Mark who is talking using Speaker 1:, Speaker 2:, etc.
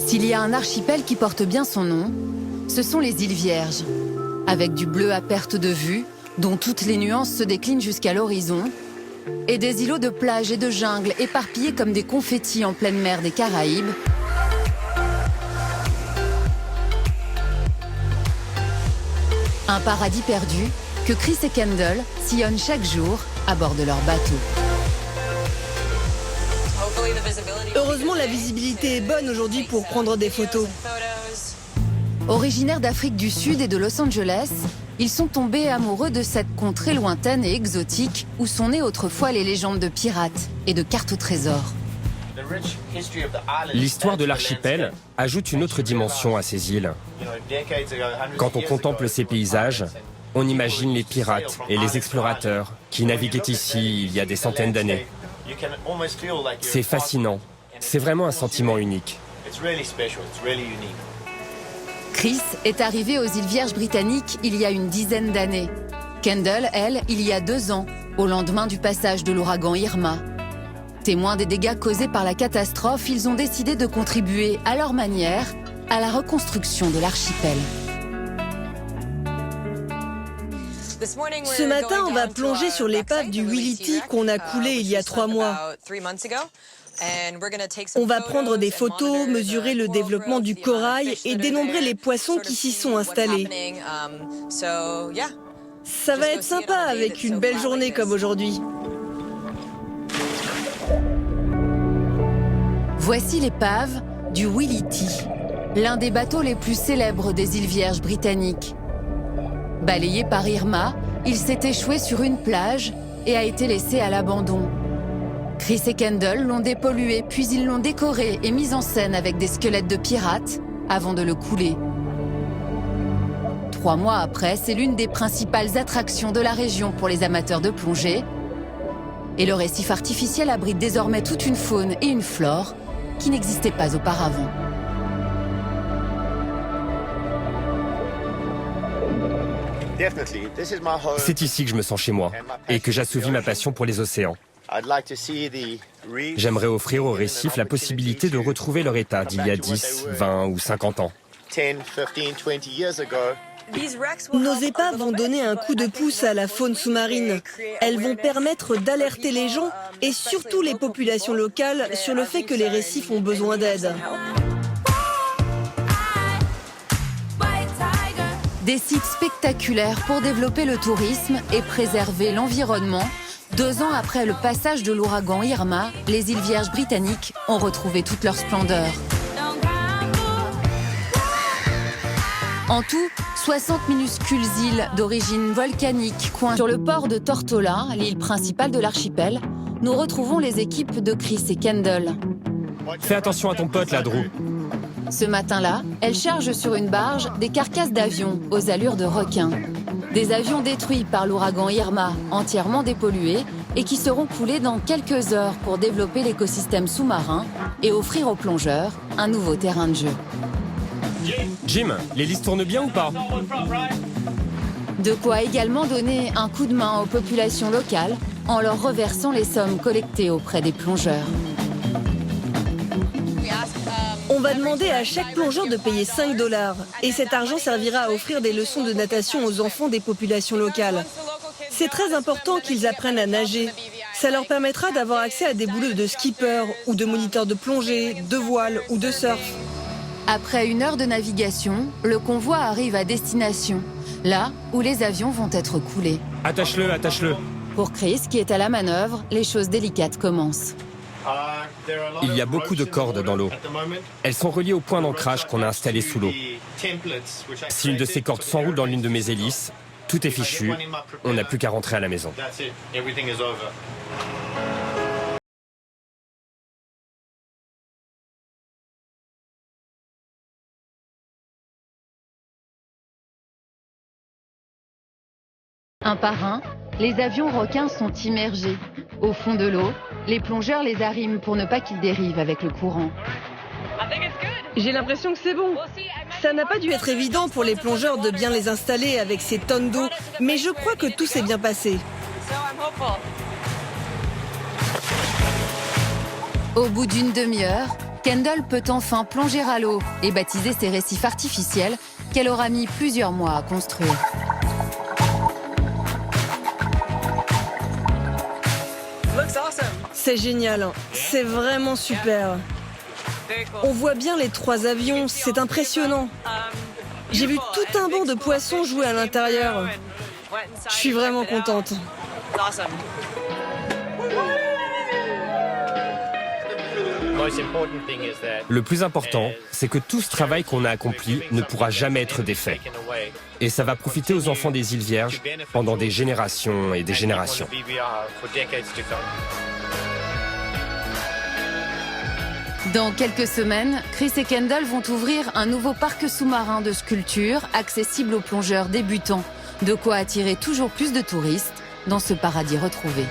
Speaker 1: S'il y a un archipel qui porte bien son nom, ce sont les îles Vierges, avec du bleu à perte de vue, dont toutes les nuances se déclinent jusqu'à l'horizon, et des îlots de plage et de jungle éparpillés comme des confettis en pleine mer des Caraïbes. Un paradis perdu que Chris et Kendall sillonnent chaque jour à bord de leur bateau.
Speaker 2: Heureusement, la visibilité est bonne aujourd'hui pour prendre des photos.
Speaker 1: Originaires d'Afrique du Sud et de Los Angeles, ils sont tombés amoureux de cette contrée lointaine et exotique où sont nées autrefois les légendes de pirates et de cartes au trésor.
Speaker 3: L'histoire de l'archipel ajoute une autre dimension à ces îles. Quand on contemple ces paysages, on imagine les pirates et les explorateurs qui naviguaient ici il y a des centaines d'années. C'est fascinant. C'est vraiment un sentiment unique.
Speaker 1: Chris est arrivé aux îles Vierges britanniques il y a une dizaine d'années. Kendall, elle, il y a 2 ans, au lendemain du passage de l'ouragan Irma. Témoins des dégâts causés par la catastrophe, ils ont décidé de contribuer à leur manière à la reconstruction de l'archipel.
Speaker 2: Ce matin, on va plonger sur l'épave du Willy qu'on a coulé il y a 3 mois. On va prendre des photos, mesurer le développement du corail et dénombrer les poissons qui s'y sont installés. Ça va être sympa avec une belle journée comme aujourd'hui.
Speaker 1: Voici l'épave du Willy, l'un des bateaux les plus célèbres des îles Vierges britanniques. Balayé par Irma, il s'est échoué sur une plage et a été laissé à l'abandon. Chris et Kendall l'ont dépollué, puis ils l'ont décoré et mis en scène avec des squelettes de pirates avant de le couler. 3 mois après, c'est l'une des principales attractions de la région pour les amateurs de plongée. Et le récif artificiel abrite désormais toute une faune et une flore qui n'existaient pas auparavant.
Speaker 3: C'est ici que je me sens chez moi et que j'assouvis ma passion pour les océans. J'aimerais offrir aux récifs la possibilité de retrouver leur état d'il y a 10, 20 ou 50 ans.
Speaker 2: Nos épaves vont donner un coup de pouce à la faune sous-marine. Elles vont permettre d'alerter les gens et surtout les populations locales sur le fait que les récifs ont besoin d'aide.
Speaker 1: Des sites spectaculaires pour développer le tourisme et préserver l'environnement. 2 ans après le passage de l'ouragan Irma, les îles Vierges britanniques ont retrouvé toute leur splendeur. En tout, 60 minuscules îles d'origine volcanique coincent sur le port de Tortola, l'île principale de l'archipel. Nous retrouvons les équipes de Chris et Kendall.
Speaker 3: Fais attention à ton pote là, Drew.
Speaker 1: Ce matin-là, elles chargent sur une barge des carcasses d'avions aux allures de requins. Des avions détruits par l'ouragan Irma, entièrement dépollués, et qui seront coulés dans quelques heures pour développer l'écosystème sous-marin et offrir aux plongeurs un nouveau terrain de jeu.
Speaker 3: Jim, l'hélice tourne bien ou pas?
Speaker 1: De quoi également donner un coup de main aux populations locales en leur reversant les sommes collectées auprès des plongeurs.
Speaker 2: On va demander à chaque plongeur de payer 5 $. Et cet argent servira à offrir des leçons de natation aux enfants des populations locales. C'est très important qu'ils apprennent à nager. Ça leur permettra d'avoir accès à des boulots de skipper ou de moniteur de plongée, de voile ou de surf.
Speaker 1: Après 1 heure de navigation, le convoi arrive à destination, là où les avions vont être coulés.
Speaker 3: Attache-le, attache-le.
Speaker 1: Pour Chris, qui est à la manœuvre, les choses délicates commencent.
Speaker 3: Il y a beaucoup de cordes dans l'eau. Elles sont reliées au point d'ancrage qu'on a installé sous l'eau. Si une de ces cordes s'enroule dans l'une de mes hélices, tout est fichu, on n'a plus qu'à rentrer à la maison.
Speaker 1: Un par un, les avions requins sont immergés. Au fond de l'eau, les plongeurs les arriment pour ne pas qu'ils dérivent avec le courant.
Speaker 2: J'ai l'impression que c'est bon. Ça n'a pas dû être évident pour les plongeurs de bien les installer avec ces tonnes d'eau, mais je crois que tout s'est bien passé.
Speaker 1: Au bout d'une demi-heure, Kendall peut enfin plonger à l'eau et baptiser ses récifs artificiels qu'elle aura mis plusieurs mois à construire.
Speaker 2: C'est génial, c'est vraiment super. On voit bien les 3 avions, c'est impressionnant. J'ai vu tout un banc de poissons jouer à l'intérieur. Je suis vraiment contente.
Speaker 3: Le plus important, c'est que tout ce travail qu'on a accompli ne pourra jamais être défait. Et ça va profiter aux enfants des îles Vierges pendant des générations et des générations.
Speaker 1: Dans quelques semaines, Chris et Kendall vont ouvrir un nouveau parc sous-marin de sculptures accessible aux plongeurs débutants. De quoi attirer toujours plus de touristes dans ce paradis retrouvé.